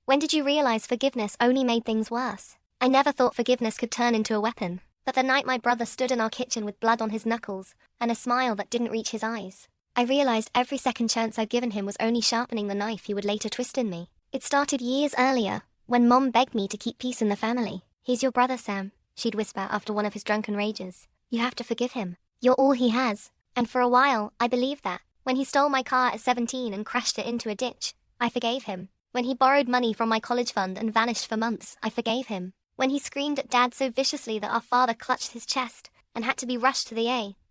When did you realize forgiveness only made things worse? I never thought forgiveness could turn into a weapon. But the night my brother stood in our kitchen with blood on his knuckles and a smile that didn't reach his eyes, I realized every second chance I'd given him was only sharpening the knife he would later twist in me. It started years earlier, when Mom begged me to keep peace in the family. "He's your brother, Sam," she'd whisper after one of his drunken rages. "You have to forgive him. You're all he has." And for a while, I believed that. When he stole my car at 17 and crashed it into a ditch, I forgave him. When he borrowed money from my college fund and vanished for months, I forgave him. When he screamed at Dad so viciously that our father clutched his chest and had to be rushed to the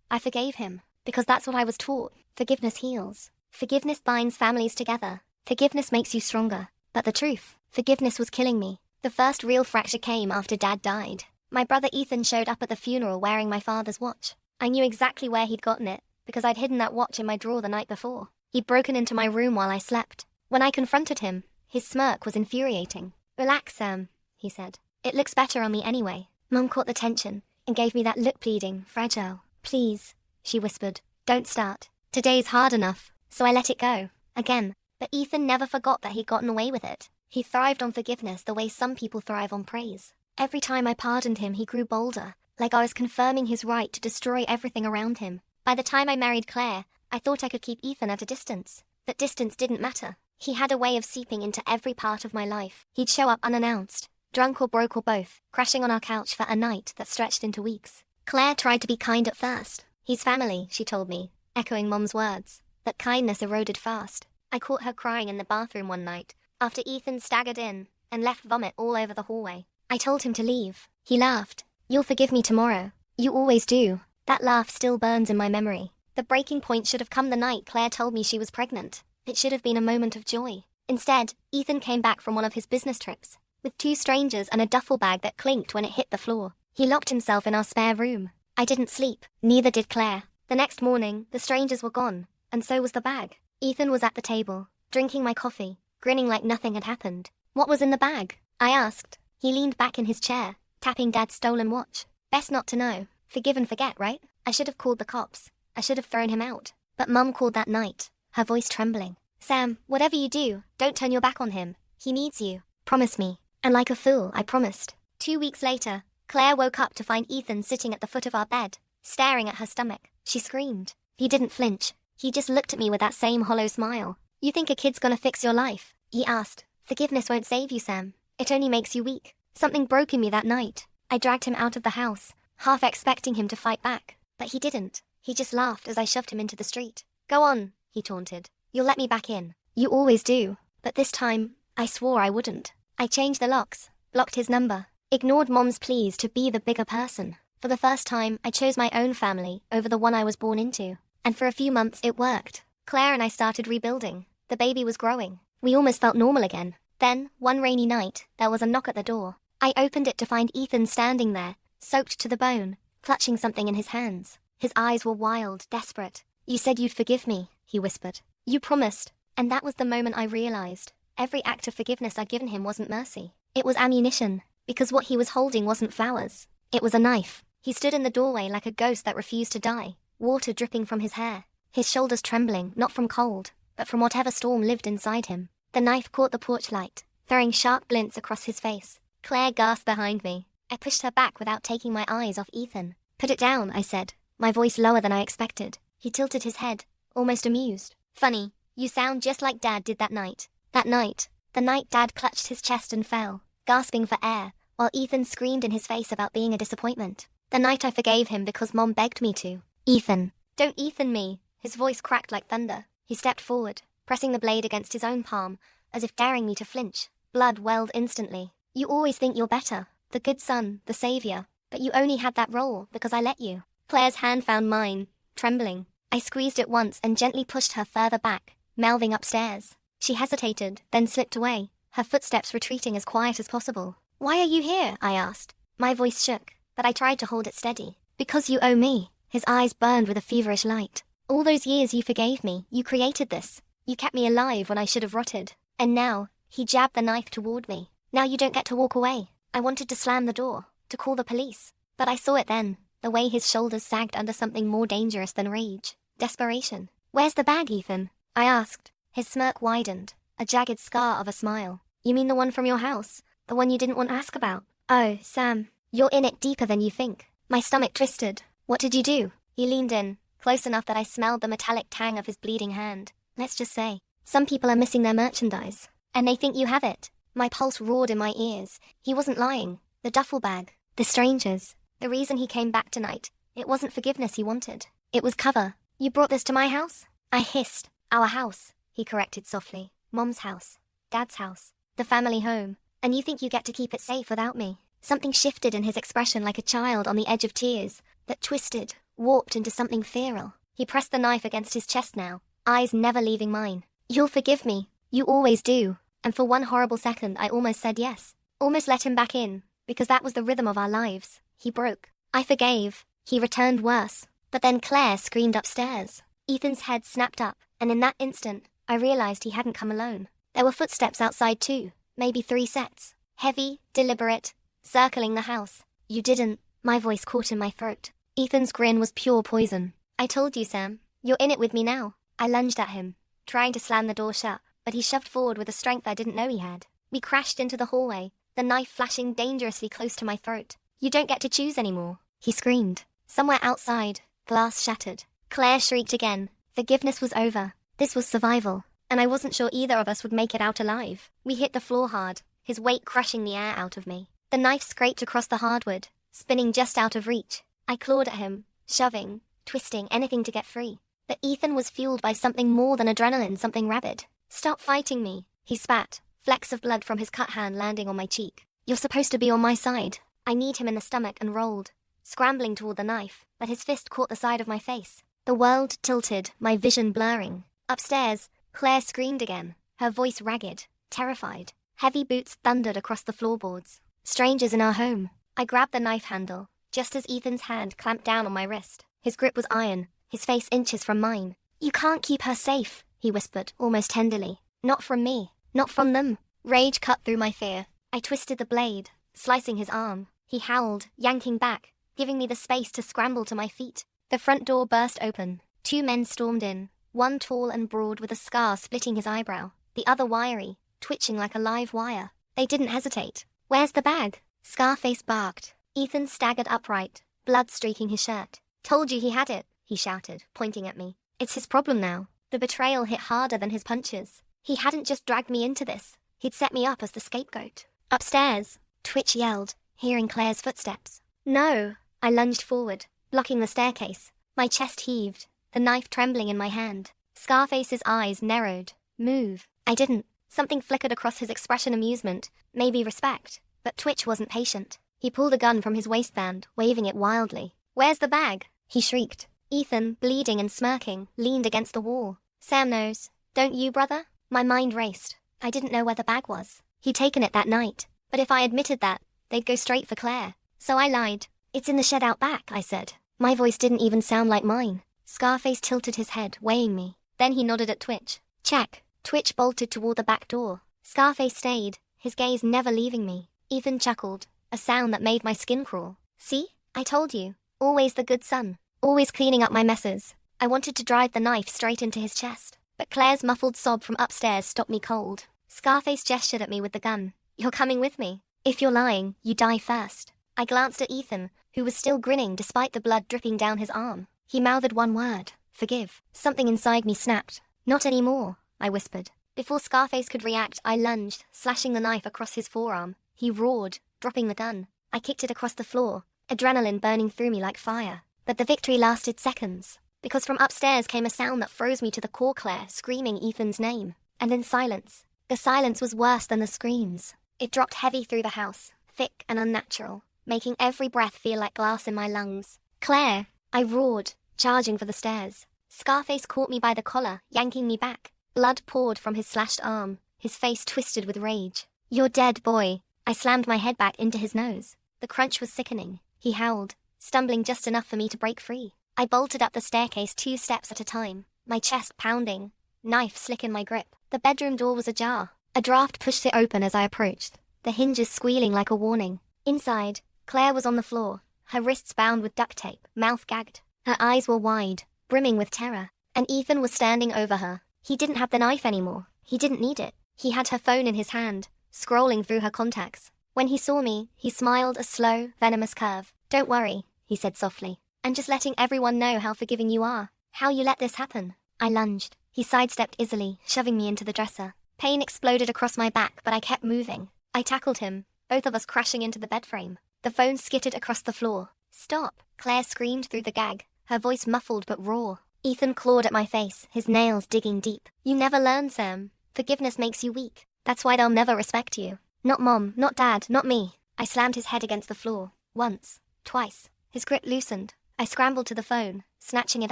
I forgave him. Because that's what I was taught. Forgiveness heals. Forgiveness binds families together. Forgiveness makes you stronger. But the truth, forgiveness was killing me. The first real fracture came after Dad died. My brother Ethan showed up at the funeral wearing my father's watch. I knew exactly where he'd gotten it, because I'd hidden that watch in my drawer the night before. He'd broken into my room while I slept. When I confronted him, his smirk was infuriating. "Relax, Sam," he said. "It looks better on me anyway." Mum caught the tension and gave me that look, pleading, fragile. "Please," she whispered, "don't start. Today's hard enough." So I let it go. Again. But Ethan never forgot that he'd gotten away with it. He thrived on forgiveness the way some people thrive on praise. Every time I pardoned him, he grew bolder, like I was confirming his right to destroy everything around him. By the time I married Claire, I thought I could keep Ethan at a distance. But distance didn't matter. He had a way of seeping into every part of my life. He'd show up unannounced, drunk or broke or both, crashing on our couch for a night that stretched into weeks. Claire tried to be kind at first. "He's family," she told me, echoing Mom's words. But kindness eroded fast. I caught her crying in the bathroom one night, after Ethan staggered in and left vomit all over the hallway. I told him to leave. He laughed. "You'll forgive me tomorrow. You always do." That laugh still burns in my memory. The breaking point should have come the night Claire told me she was pregnant. It should have been a moment of joy. Instead, Ethan came back from one of his business trips, with 2 strangers and a duffel bag that clinked when it hit the floor. He locked himself in our spare room. I didn't sleep. Neither did Claire. The next morning, the strangers were gone, and so was the bag. Ethan was at the table, drinking my coffee, grinning like nothing had happened. "What was in the bag?" I asked. He leaned back in his chair, tapping Dad's stolen watch. "Best not to know. Forgive and forget, right? I should have called the cops. I should have thrown him out." But Mum called that night, her voice trembling. "Sam, whatever you do, don't turn your back on him. He needs you. Promise me." And like a fool, I promised. 2 weeks later, Claire woke up to find Ethan sitting at the foot of our bed, staring at her stomach. She screamed. He didn't flinch. He just looked at me with that same hollow smile. "You think a kid's gonna fix your life?" he asked. "Forgiveness won't save you, Sam. It only makes you weak." Something broke in me that night. I dragged him out of the house, half expecting him to fight back. But he didn't. He just laughed as I shoved him into the street. "Go on," he taunted. "You'll let me back in. You always do." But this time, I swore I wouldn't. I changed the locks, blocked his number, ignored Mom's pleas to be the bigger person. For the first time, I chose my own family over the one I was born into. And for a few months, it worked. Claire and I started rebuilding. The baby was growing. We almost felt normal again. Then, one rainy night, there was a knock at the door. I opened it to find Ethan standing there, soaked to the bone, clutching something in his hands. His eyes were wild, desperate. "You said you'd forgive me," he whispered. "You promised." And that was the moment I realized. Every act of forgiveness I'd given him wasn't mercy. It was ammunition, because what he was holding wasn't flowers. It was a knife. He stood in the doorway like a ghost that refused to die, water dripping from his hair, his shoulders trembling, not from cold, but from whatever storm lived inside him. The knife caught the porch light, throwing sharp glints across his face. Claire gasped behind me. I pushed her back without taking my eyes off Ethan. "Put it down," I said, my voice lower than I expected. He tilted his head, almost amused. "Funny, you sound just like Dad did that night." That night, the night Dad clutched his chest and fell, gasping for air, while Ethan screamed in his face about being a disappointment. The night I forgave him because Mom begged me to. "Ethan, don't Ethan me." His voice cracked like thunder. He stepped forward, pressing the blade against his own palm, as if daring me to flinch. Blood welled instantly. "You always think you're better, the good son, the savior, but you only had that role because I let you." Claire's hand found mine, trembling. I squeezed it once and gently pushed her further back, mouthing upstairs. She hesitated, then slipped away, her footsteps retreating as quiet as possible. "Why are you here?" I asked. My voice shook, but I tried to hold it steady. "Because you owe me." His eyes burned with a feverish light. "All those years you forgave me, you created this. You kept me alive when I should have rotted. And now," he jabbed the knife toward me, "now you don't get to walk away." I wanted to slam the door, to call the police. But I saw it then, the way his shoulders sagged under something more dangerous than rage. Desperation. "Where's the bag, Ethan?" I asked. His smirk widened, a jagged scar of a smile. You mean the one from your house? The one you didn't want to ask about? Oh, Sam, you're in it deeper than you think. My stomach twisted. What did you do? He leaned in, close enough that I smelled the metallic tang of his bleeding hand. Let's just say, some people are missing their merchandise, and they think you have it. My pulse roared in my ears. He wasn't lying. The duffel bag. The strangers. The reason he came back tonight. It wasn't forgiveness he wanted. It was cover. You brought this to my house? I hissed. Our house, he corrected softly. Mom's house. Dad's house. The family home. And you think you get to keep it safe without me? Something shifted in his expression like a child on the edge of tears, that twisted, warped into something feral. He pressed the knife against his chest now, eyes never leaving mine. You'll forgive me. You always do. And for one horrible second I almost said yes. Almost let him back in, because that was the rhythm of our lives. He broke. I forgave. He returned worse. But then Claire screamed upstairs. Ethan's head snapped up, and in that instant, I realized he hadn't come alone. There were footsteps outside too, maybe 3 sets. Heavy, deliberate, circling the house. You didn't. My voice caught in my throat. Ethan's grin was pure poison. I told you, Sam. You're in it with me now. I lunged at him, trying to slam the door shut, but he shoved forward with a strength I didn't know he had. We crashed into the hallway, the knife flashing dangerously close to my throat. You don't get to choose anymore, he screamed. Somewhere outside, glass shattered. Claire shrieked again. Forgiveness was over. This was survival, and I wasn't sure either of us would make it out alive. We hit the floor hard, his weight crushing the air out of me. The knife scraped across the hardwood, spinning just out of reach. I clawed at him, shoving, twisting, anything to get free. But Ethan was fueled by something more than adrenaline, something rabid. Stop fighting me, he spat, flecks of blood from his cut hand landing on my cheek. You're supposed to be on my side. I kneed him in the stomach and rolled, scrambling toward the knife, but his fist caught the side of my face. The world tilted, my vision blurring. Upstairs, Claire screamed again, her voice ragged, terrified. Heavy boots thundered across the floorboards. Strangers in our home. I grabbed the knife handle, just as Ethan's hand clamped down on my wrist. His grip was iron, his face inches from mine. You can't keep her safe, he whispered, almost tenderly. Not from me. Not from them. Rage cut through my fear. I twisted the blade, slicing his arm. He howled, yanking back, giving me the space to scramble to my feet. The front door burst open. 2 men stormed in, one tall and broad with a scar splitting his eyebrow, the other wiry, twitching like a live wire. They didn't hesitate. Where's the bag? Scarface barked. Ethan staggered upright, blood streaking his shirt. Told you he had it, he shouted, pointing at me. It's his problem now. The betrayal hit harder than his punches. He hadn't just dragged me into this. He'd set me up as the scapegoat. Upstairs, Twitch yelled, hearing Claire's footsteps. No, I lunged forward, blocking the staircase. My chest heaved, the knife trembling in my hand. Scarface's eyes narrowed. Move. I didn't. Something flickered across his expression, amusement, maybe respect. But Twitch wasn't patient. He pulled a gun from his waistband, waving it wildly. Where's the bag? He shrieked. Ethan, bleeding and smirking, leaned against the wall. Sam knows. Don't you, brother? My mind raced. I didn't know where the bag was. He'd taken it that night. But if I admitted that, they'd go straight for Claire. So I lied. It's in the shed out back, I said. My voice didn't even sound like mine. Scarface tilted his head, weighing me. Then he nodded at Twitch. Check. Twitch bolted toward the back door. Scarface stayed, his gaze never leaving me. Ethan chuckled, a sound that made my skin crawl. See? I told you. Always the good son. Always cleaning up my messes. I wanted to drive the knife straight into his chest, but Claire's muffled sob from upstairs stopped me cold. Scarface gestured at me with the gun. You're coming with me. If you're lying, you die first. I glanced at Ethan, who was still grinning despite the blood dripping down his arm. He mouthed one word. Forgive. Something inside me snapped. Not anymore, I whispered. Before Scarface could react, I lunged, slashing the knife across his forearm. He roared, dropping the gun. I kicked it across the floor, adrenaline burning through me like fire. But the victory lasted seconds, because from upstairs came a sound that froze me to the core. Claire screaming Ethan's name. And then silence. The silence was worse than the screams. It dropped heavy through the house, thick and unnatural, making every breath feel like glass in my lungs. Claire! I roared, charging for the stairs. Scarface caught me by the collar, yanking me back. Blood poured from his slashed arm, his face twisted with rage. You're dead, boy. I slammed my head back into his nose. The crunch was sickening. He howled, stumbling just enough for me to break free. I bolted up the staircase 2 steps at a time, my chest pounding, knife slick in my grip. The bedroom door was ajar. A draft pushed it open as I approached, the hinges squealing like a warning. Inside, Claire was on the floor, her wrists bound with duct tape, mouth gagged. Her eyes were wide, brimming with terror, and Ethan was standing over her. He didn't have the knife anymore. He didn't need it. He had her phone in his hand, scrolling through her contacts. When he saw me, he smiled a slow, venomous curve. "Don't worry," he said softly. "I'm just letting everyone know how forgiving you are. How you let this happen." I lunged. He sidestepped easily, shoving me into the dresser. Pain exploded across my back, but I kept moving. I tackled him, both of us crashing into the bed frame. The phone skittered across the floor. "Stop!" Claire screamed through the gag, her voice muffled but raw. Ethan clawed at my face, his nails digging deep. "You never learn, Sam. Forgiveness makes you weak. That's why they'll never respect you. Not Mom, not Dad, not me." I slammed his head against the floor. Once. Twice. His grip loosened. I scrambled to the phone, snatching it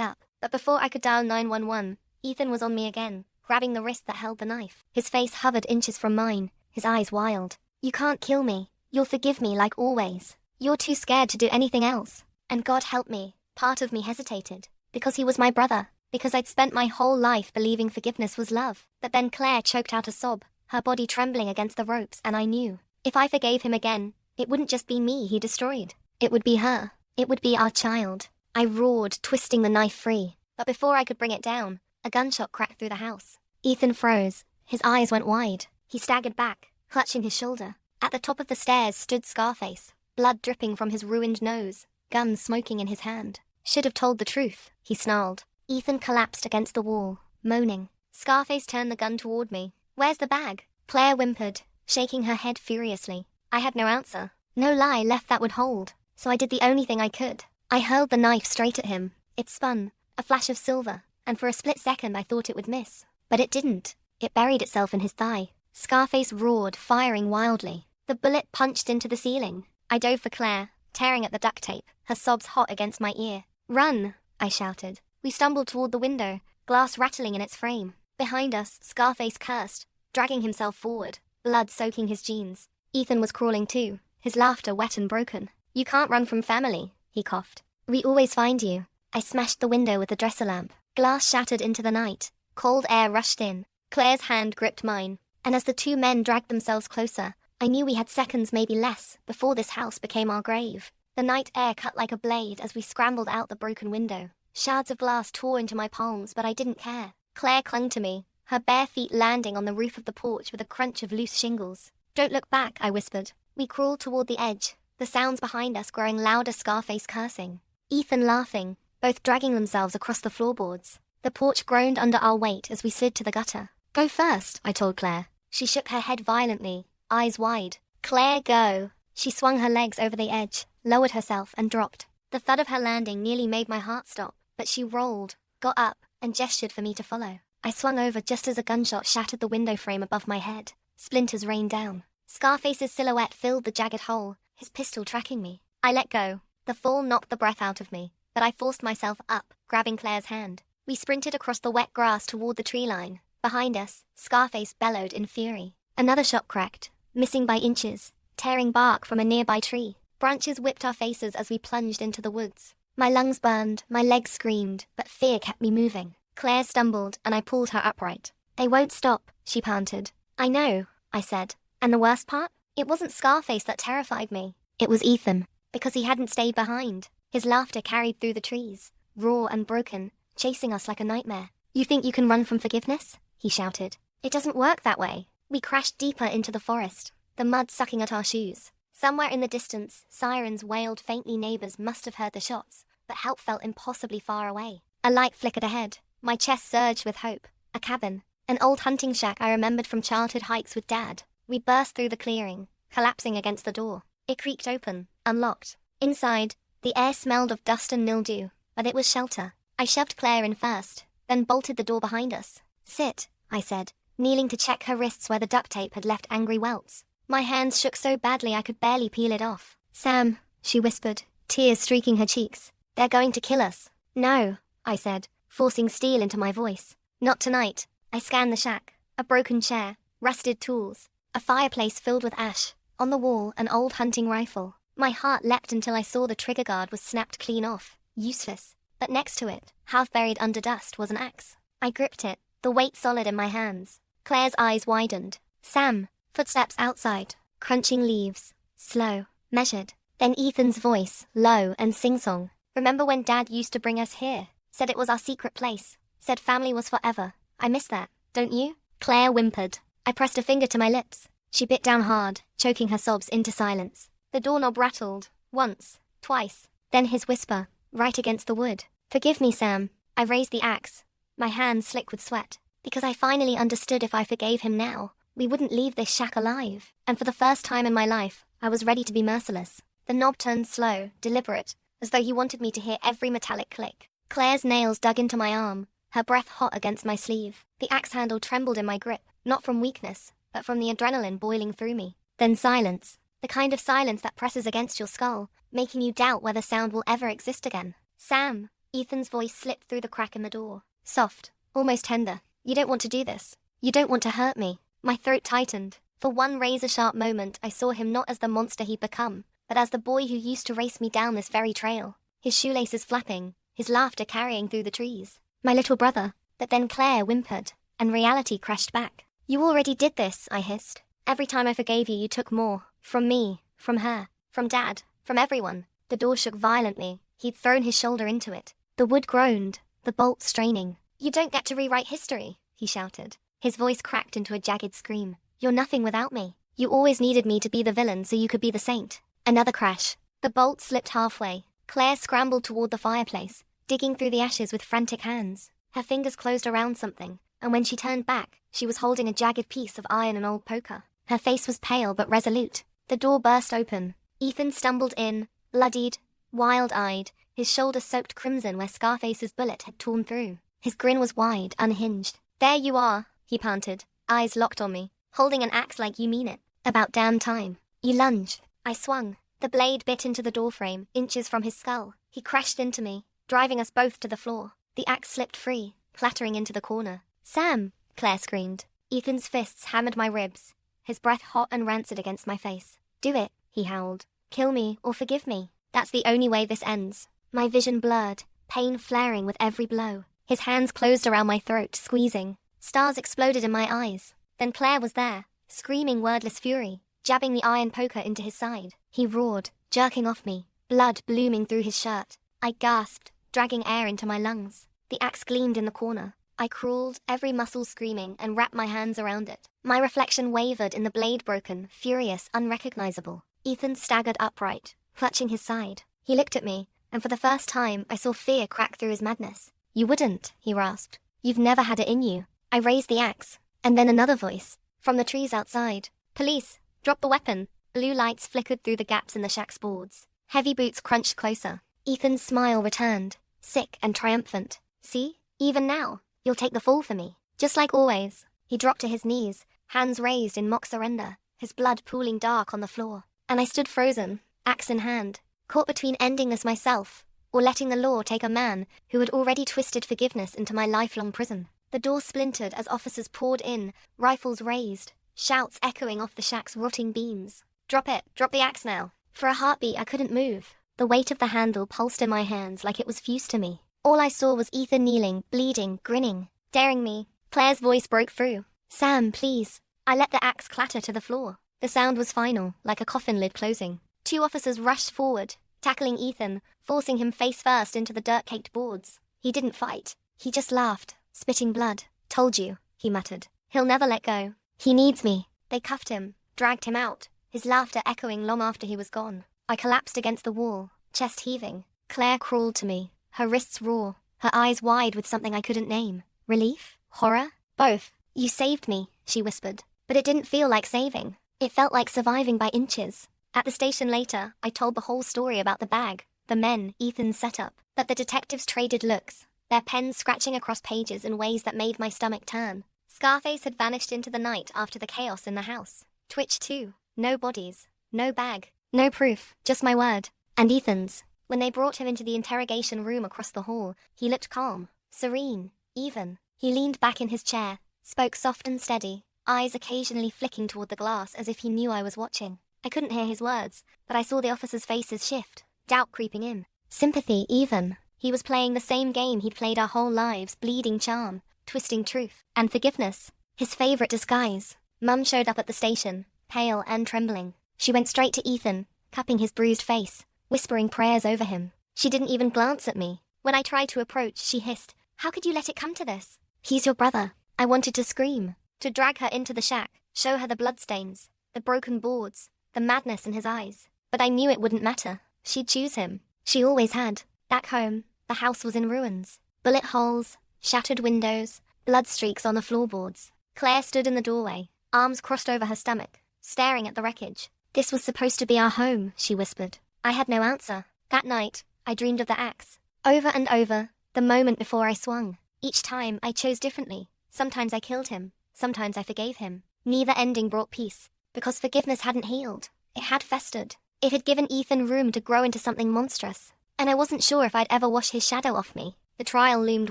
up. But before I could dial 911, Ethan was on me again, grabbing the wrist that held the knife. His face hovered inches from mine, his eyes wild. "You can't kill me. You'll forgive me like always. You're too scared to do anything else." And God help me, part of me hesitated. Because he was my brother. Because I'd spent my whole life believing forgiveness was love. But then Claire choked out a sob, her body trembling against the ropes, and I knew. If I forgave him again, it wouldn't just be me he destroyed. It would be her. It would be our child. I roared, twisting the knife free. But before I could bring it down, a gunshot cracked through the house. Ethan froze. His eyes went wide. He staggered back, clutching his shoulder. At the top of the stairs stood Scarface, blood dripping from his ruined nose, gun smoking in his hand. "Should have told the truth," he snarled. Ethan collapsed against the wall, moaning. Scarface turned the gun toward me. "Where's the bag?" Claire whimpered, shaking her head furiously. I had no answer. No lie left that would hold. So I did the only thing I could. I hurled the knife straight at him. It spun, a flash of silver, and for a split second I thought it would miss. But it didn't. It buried itself in his thigh. Scarface roared, firing wildly. The bullet punched into the ceiling. I dove for Claire, tearing at the duct tape, her sobs hot against my ear. "Run!" I shouted. We stumbled toward the window, glass rattling in its frame. Behind us, Scarface cursed, dragging himself forward, blood soaking his jeans. Ethan was crawling too, his laughter wet and broken. "You can't run from family," he coughed. "We always find you." I smashed the window with the dresser lamp. Glass shattered into the night. Cold air rushed in. Claire's hand gripped mine. And as the two men dragged themselves closer, I knew we had seconds, maybe less, before this house became our grave. The night air cut like a blade as we scrambled out the broken window. Shards of glass tore into my palms, but I didn't care. Claire clung to me, her bare feet landing on the roof of the porch with a crunch of loose shingles. "Don't look back," I whispered. We crawled toward the edge, the sounds behind us growing louder, Scarface cursing. Ethan laughing, both dragging themselves across the floorboards. The porch groaned under our weight as we slid to the gutter. "Go first," I told Claire. She shook her head violently, eyes wide. "Claire, go." She swung her legs over the edge, lowered herself, and dropped. The thud of her landing nearly made my heart stop, but she rolled, got up, and gestured for me to follow. I swung over just as a gunshot shattered the window frame above my head. Splinters rained down. Scarface's silhouette filled the jagged hole, his pistol tracking me. I let go. The fall knocked the breath out of me, but I forced myself up, grabbing Claire's hand. We sprinted across the wet grass toward the tree line. Behind us, Scarface bellowed in fury. Another shot cracked, missing by inches, tearing bark from a nearby tree. Branches whipped our faces as we plunged into the woods. My lungs burned, my legs screamed, but fear kept me moving. Claire stumbled, and I pulled her upright. "They won't stop," she panted. "I know," I said. And the worst part? It wasn't Scarface that terrified me. It was Ethan, because he hadn't stayed behind. His laughter carried through the trees, raw and broken, chasing us like a nightmare. "You think you can run from forgiveness?" he shouted. "It doesn't work that way." We crashed deeper into the forest, the mud sucking at our shoes. Somewhere in the distance, sirens wailed faintly. Neighbors must have heard the shots, but help felt impossibly far away. A light flickered ahead. My chest surged with hope. A cabin. An old hunting shack I remembered from childhood hikes with Dad. We burst through the clearing, collapsing against the door. It creaked open, unlocked. Inside, the air smelled of dust and mildew, but it was shelter. I shoved Claire in first, then bolted the door behind us. "Sit," I said, kneeling to check her wrists where the duct tape had left angry welts. My hands shook so badly I could barely peel it off. "Sam," she whispered, tears streaking her cheeks. "They're going to kill us." "No," I said, forcing steel into my voice. "Not tonight." I scanned the shack. A broken chair, rusted tools, a fireplace filled with ash. On the wall, an old hunting rifle. My heart leapt until I saw the trigger guard was snapped clean off. Useless. But next to it, half buried under dust, was an axe. I gripped it, the weight solid in my hands. Claire's eyes widened. "Sam." Footsteps outside, crunching leaves. Slow, measured. Then Ethan's voice, low and sing-song. "Remember when Dad used to bring us here? Said it was our secret place. Said family was forever. I miss that, don't you?" Claire whimpered. I pressed a finger to my lips. She bit down hard, choking her sobs into silence. The doorknob rattled, once, twice, then his whisper, right against the wood. "Forgive me, Sam." I raised the axe, my hands slick with sweat, because I finally understood if I forgave him now, we wouldn't leave this shack alive. And for the first time in my life, I was ready to be merciless. The knob turned slow, deliberate, as though he wanted me to hear every metallic click. Claire's nails dug into my arm, her breath hot against my sleeve. The axe handle trembled in my grip, not from weakness, but from the adrenaline boiling through me. Then silence. The kind of silence that presses against your skull, making you doubt whether sound will ever exist again. "Sam." Ethan's voice slipped through the crack in the door. Soft, almost tender. "You don't want to do this. You don't want to hurt me." My throat tightened. For one razor-sharp moment, I saw him not as the monster he'd become, but as the boy who used to race me down this very trail. His shoelaces flapping, his laughter carrying through the trees. My little brother. But then Claire whimpered, and reality crashed back. "You already did this," I hissed. "Every time I forgave you, you took more. From me, from her, from Dad, from everyone." The door shook violently. He'd thrown his shoulder into it. The wood groaned, the bolt straining. "You don't get to rewrite history," he shouted. His voice cracked into a jagged scream. "You're nothing without me. You always needed me to be the villain so you could be the saint." Another crash. The bolt slipped halfway. Claire scrambled toward the fireplace, digging through the ashes with frantic hands. Her fingers closed around something, and when she turned back, she was holding a jagged piece of iron and old poker. Her face was pale but resolute. The door burst open. Ethan stumbled in, bloodied, wild-eyed, his shoulder soaked crimson where Scarface's bullet had torn through. His grin was wide, unhinged. "There you are," he panted, eyes locked on me, "holding an axe like you mean it. About damn time." You lunged. I swung. The blade bit into the doorframe, inches from his skull. He crashed into me, driving us both to the floor. The axe slipped free, clattering into the corner. "Sam!" Claire screamed. Ethan's fists hammered my ribs, his breath hot and rancid against my face. "Do it," he howled. "Kill me or forgive me. That's the only way this ends." My vision blurred, pain flaring with every blow. His hands closed around my throat, squeezing. Stars exploded in my eyes. Then Claire was there, screaming wordless fury, jabbing the iron poker into his side. He roared, jerking off me, blood blooming through his shirt. I gasped, dragging air into my lungs. The axe gleamed in the corner. I crawled, every muscle screaming, and wrapped my hands around it. My reflection wavered in the blade broken, furious, unrecognizable. Ethan staggered upright, clutching his side. He looked at me, and for the first time, I saw fear crack through his madness. "You wouldn't," he rasped. "You've never had it in you." I raised the axe, and then another voice, from the trees outside. "Police, drop the weapon." Blue lights flickered through the gaps in the shack's boards. Heavy boots crunched closer. Ethan's smile returned, sick and triumphant. "See? Even now, you'll take the fall for me. Just like always." He dropped to his knees, hands raised in mock surrender, his blood pooling dark on the floor. And I stood frozen, axe in hand, caught between ending this myself, or letting the law take a man who had already twisted forgiveness into my lifelong prison. The door splintered as officers poured in, rifles raised, shouts echoing off the shack's rotting beams. "Drop it, drop the axe now." For a heartbeat I couldn't move. The weight of the handle pulsed in my hands like it was fused to me. All I saw was Ethan kneeling, bleeding, grinning, daring me. Claire's voice broke through. "Sam, please." I let the axe clatter to the floor. The sound was final, like a coffin lid closing. 2 officers rushed forward, tackling Ethan, forcing him face first into the dirt-caked boards. He didn't fight. He just laughed, spitting blood. "Told you," he muttered. "He'll never let go. He needs me." They cuffed him, dragged him out, his laughter echoing long after he was gone. I collapsed against the wall, chest heaving. Claire crawled to me, her wrists raw, her eyes wide with something I couldn't name. Relief? Horror? Both. "You saved me," she whispered. But it didn't feel like saving. It felt like surviving by inches. At the station later, I told the whole story about the bag, the men, Ethan's setup. But the detectives traded looks, their pens scratching across pages in ways that made my stomach turn. Scarface had vanished into the night after the chaos in the house. Twitch too. No bodies. No bag. No proof. Just my word. And Ethan's. When they brought him into the interrogation room across the hall, he looked calm, serene, even. He leaned back in his chair, spoke soft and steady, eyes occasionally flicking toward the glass as if he knew I was watching. I couldn't hear his words, but I saw the officers' faces shift, doubt creeping in. Sympathy, even. He was playing the same game he'd played our whole lives, bleeding charm, twisting truth, and forgiveness. His favorite disguise. Mum showed up at the station, pale and trembling. She went straight to Ethan, cupping his bruised face, whispering prayers over him. She didn't even glance at me. When I tried to approach, she hissed, "How could you let it come to this? He's your brother." I wanted to scream, to drag her into the shack, show her the bloodstains, the broken boards, the madness in his eyes. But I knew it wouldn't matter. She'd choose him. She always had. Back home, the house was in ruins. Bullet holes, shattered windows, blood streaks on the floorboards. Claire stood in the doorway, arms crossed over her stomach, staring at the wreckage. "This was supposed to be our home," she whispered. I had no answer. That night, I dreamed of the axe. Over and over, the moment before I swung. Each time, I chose differently. Sometimes I killed him. Sometimes I forgave him. Neither ending brought peace, because forgiveness hadn't healed. It had festered. It had given Ethan room to grow into something monstrous. And I wasn't sure if I'd ever wash his shadow off me. The trial loomed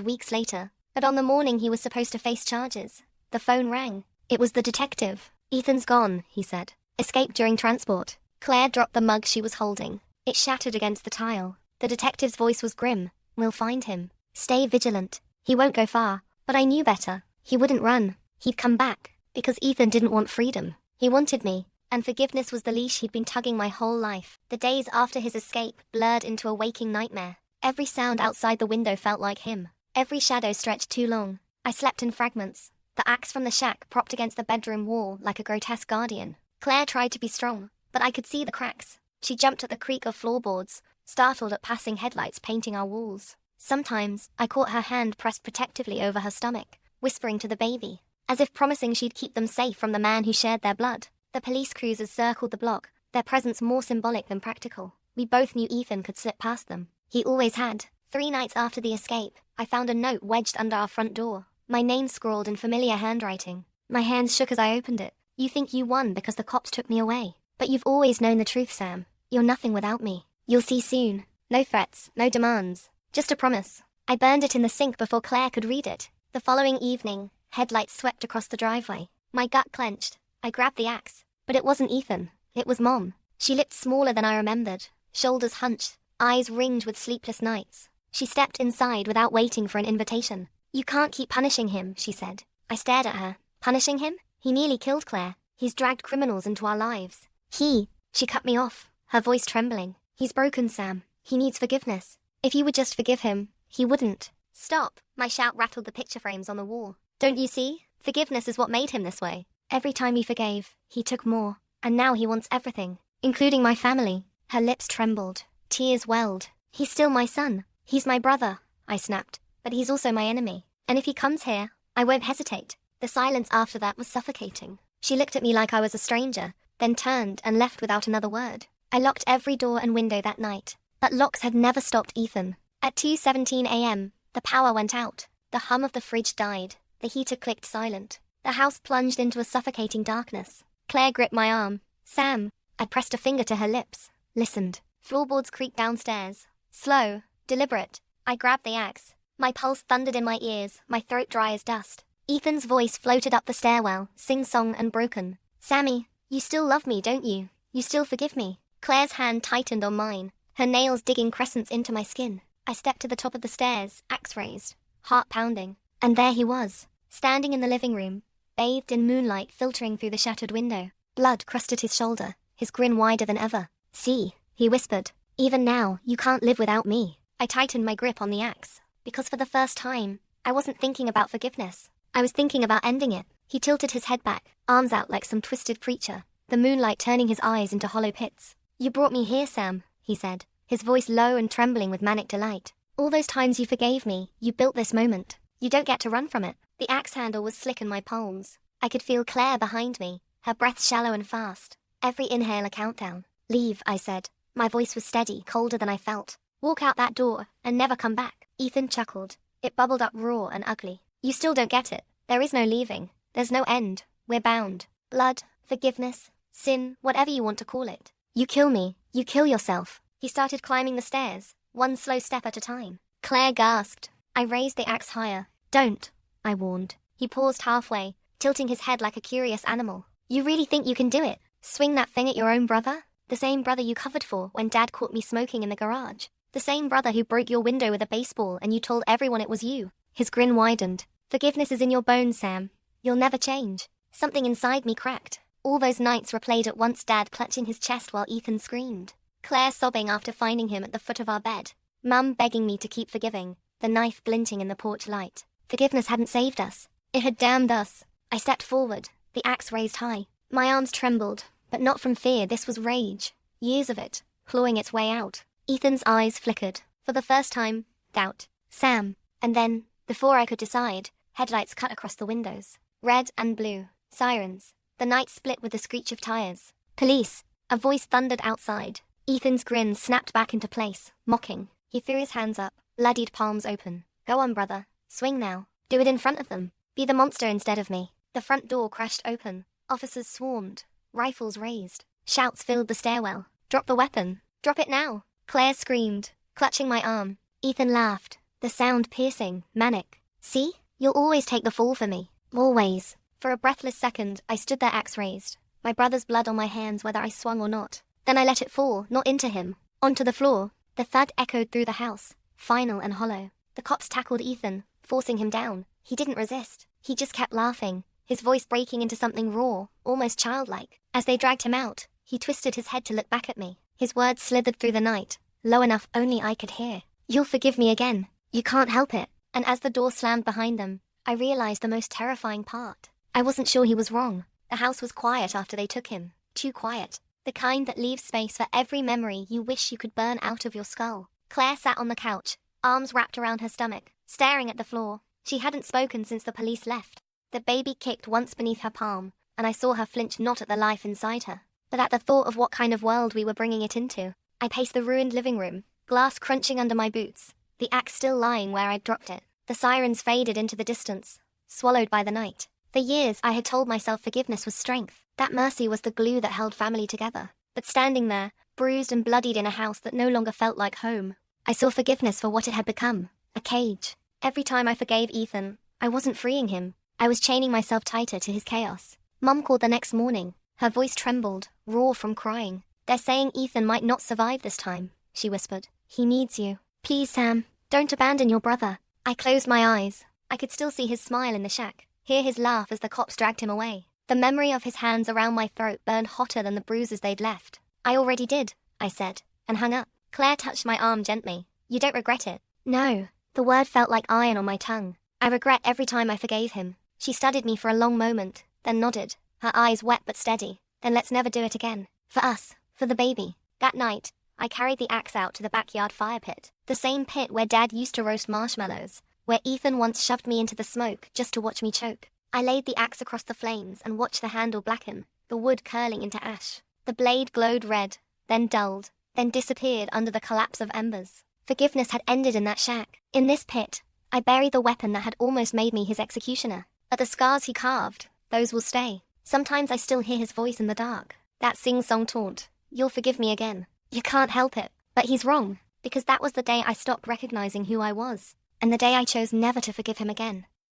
weeks later, but on the morning he was supposed to face charges, the phone rang. It was the detective. "Ethan's gone," he said. "Escaped during transport." Claire dropped the mug she was holding. It shattered against the tile. The detective's voice was grim. "We'll find him. Stay vigilant. He won't go far." But I knew better. He wouldn't run. He'd come back. Because Ethan didn't want freedom. He wanted me. And forgiveness was the leash he'd been tugging my whole life. The days after his escape blurred into a waking nightmare. Every sound outside the window felt like him. Every shadow stretched too long. I slept in fragments. The axe from the shack propped against the bedroom wall like a grotesque guardian. Claire tried to be strong, but I could see the cracks. She jumped at the creak of floorboards, startled at passing headlights painting our walls. Sometimes, I caught her hand pressed protectively over her stomach, whispering to the baby, as if promising she'd keep them safe from the man who shared their blood. The police cruisers circled the block, their presence more symbolic than practical. We both knew Ethan could slip past them. He always had. 3 nights after the escape, I found a note wedged under our front door. My name scrawled in familiar handwriting. My hands shook as I opened it. "You think you won because the cops took me away. But you've always known the truth, Sam. You're nothing without me. You'll see soon. No threats, no demands. Just a promise." I burned it in the sink before Claire could read it. The following evening, headlights swept across the driveway. My gut clenched. I grabbed the axe. But it wasn't Ethan. It was Mom. She looked smaller than I remembered, shoulders hunched, eyes ringed with sleepless nights. She stepped inside without waiting for an invitation. "You can't keep punishing him," she said. I stared at her. "Punishing him? He nearly killed Claire. He's dragged criminals into our lives. She cut me off, her voice trembling. "He's broken, Sam. He needs forgiveness. If you would just forgive him, he wouldn't." "Stop." My shout rattled the picture frames on the wall. "Don't you see? Forgiveness is what made him this way. Every time he forgave, he took more. And now he wants everything, including my family." Her lips trembled. Tears welled. "He's still my son. He's my brother," I snapped. "But he's also my enemy. And if he comes here, I won't hesitate." The silence after that was suffocating. She looked at me like I was a stranger, then turned and left without another word. I locked every door and window that night. But locks had never stopped Ethan. At 2:17 a.m., the power went out. The hum of the fridge died. The heater clicked silent. The house plunged into a suffocating darkness. Claire gripped my arm. "Sam." I pressed a finger to her lips. Listened. Floorboards creaked downstairs. Slow, deliberate. I grabbed the axe. My pulse thundered in my ears, my throat dry as dust. Ethan's voice floated up the stairwell, sing-song and broken. "Sammy, you still love me, don't you? You still forgive me?" Claire's hand tightened on mine, her nails digging crescents into my skin. I stepped to the top of the stairs, axe raised, heart pounding. And there he was, standing in the living room, bathed in moonlight filtering through the shattered window. Blood crusted his shoulder, his grin wider than ever. "See," he whispered. "Even now, you can't live without me." I tightened my grip on the axe, because for the first time, I wasn't thinking about forgiveness. I was thinking about ending it. He tilted his head back, arms out like some twisted creature, the moonlight turning his eyes into hollow pits. "You brought me here, Sam," he said, his voice low and trembling with manic delight. "All those times you forgave me, you built this moment. You don't get to run from it." The axe handle was slick in my palms. I could feel Claire behind me, her breath shallow and fast. Every inhale a countdown. "Leave," I said. My voice was steady, colder than I felt. "Walk out that door, and never come back." Ethan chuckled. It bubbled up raw and ugly. "You still don't get it. There is no leaving. There's no end. We're bound. Blood, forgiveness, sin, whatever you want to call it. You kill me, you kill yourself." He started climbing the stairs, one slow step at a time. Claire gasped. I raised the axe higher. "Don't," I warned. He paused halfway, tilting his head like a curious animal. "You really think you can do it? Swing that thing at your own brother? The same brother you covered for when Dad caught me smoking in the garage. The same brother who broke your window with a baseball and you told everyone it was you." His grin widened. "Forgiveness is in your bones, Sam. You'll never change." Something inside me cracked. All those nights replayed at once, Dad clutching his chest while Ethan screamed. Claire sobbing after finding him at the foot of our bed. Mum begging me to keep forgiving, the knife glinting in the porch light. Forgiveness hadn't saved us. It had damned us. I stepped forward, the axe raised high. My arms trembled. But not from fear, this was rage. Years of it, clawing its way out. Ethan's eyes flickered. For the first time, doubt. Sam. And then, before I could decide, headlights cut across the windows. Red and blue. Sirens. The night split with the screech of tires. Police. A voice thundered outside. Ethan's grin snapped back into place, mocking. He threw his hands up, bloodied palms open. Go on, brother. Swing now. Do it in front of them. Be the monster instead of me. The front door crashed open. Officers swarmed. Rifles raised. Shouts filled the stairwell. Drop the weapon. Drop it now. Claire screamed, clutching my arm. Ethan laughed, the sound piercing, manic. See? You'll always take the fall for me. Always. For a breathless second, I stood there, axe raised. My brother's blood on my hands whether I swung or not. Then I let it fall, not into him. Onto the floor. The thud echoed through the house, final and hollow. The cops tackled Ethan, forcing him down. He didn't resist. He just kept laughing, his voice breaking into something raw, almost childlike. As they dragged him out, he twisted his head to look back at me. His words slithered through the night, low enough only I could hear. You'll forgive me again. You can't help it. And as the door slammed behind them, I realized the most terrifying part. I wasn't sure he was wrong. The house was quiet after they took him. Too quiet. The kind that leaves space for every memory you wish you could burn out of your skull. Claire sat on the couch, arms wrapped around her stomach, staring at the floor. She hadn't spoken since the police left. The baby kicked once beneath her palm, and I saw her flinch not at the life inside her, but at the thought of what kind of world we were bringing it into. I paced the ruined living room, glass crunching under my boots, the axe still lying where I'd dropped it. The sirens faded into the distance, swallowed by the night. For years I had told myself forgiveness was strength, that mercy was the glue that held family together. But standing there, bruised and bloodied in a house that no longer felt like home, I saw forgiveness for what it had become, a cage. Every time I forgave Ethan, I wasn't freeing him. I was chaining myself tighter to his chaos. Mum called the next morning. Her voice trembled, raw from crying. They're saying Ethan might not survive this time, she whispered. He needs you. Please, Sam, don't abandon your brother. I closed my eyes. I could still see his smile in the shack, hear his laugh as the cops dragged him away. The memory of his hands around my throat burned hotter than the bruises they'd left. I already did, I said, and hung up. Claire touched my arm gently. You don't regret it? No. The word felt like iron on my tongue. I regret every time I forgave him. She studied me for a long moment, then nodded, her eyes wet but steady. Then let's never do it again. For us, for the baby. That night, I carried the axe out to the backyard fire pit, the same pit where Dad used to roast marshmallows, where Ethan once shoved me into the smoke just to watch me choke. I laid the axe across the flames and watched the handle blacken, the wood curling into ash. The blade glowed red, then dulled, then disappeared under the collapse of embers. Forgiveness had ended in that shack. In this pit, I buried the weapon that had almost made me his executioner. But the scars he carved, those will stay. Sometimes I still hear his voice in the dark. That sing-song taunt, you'll forgive me again. You can't help it. But he's wrong, because that was the day I stopped recognizing who I was, and the day I chose never to forgive him again.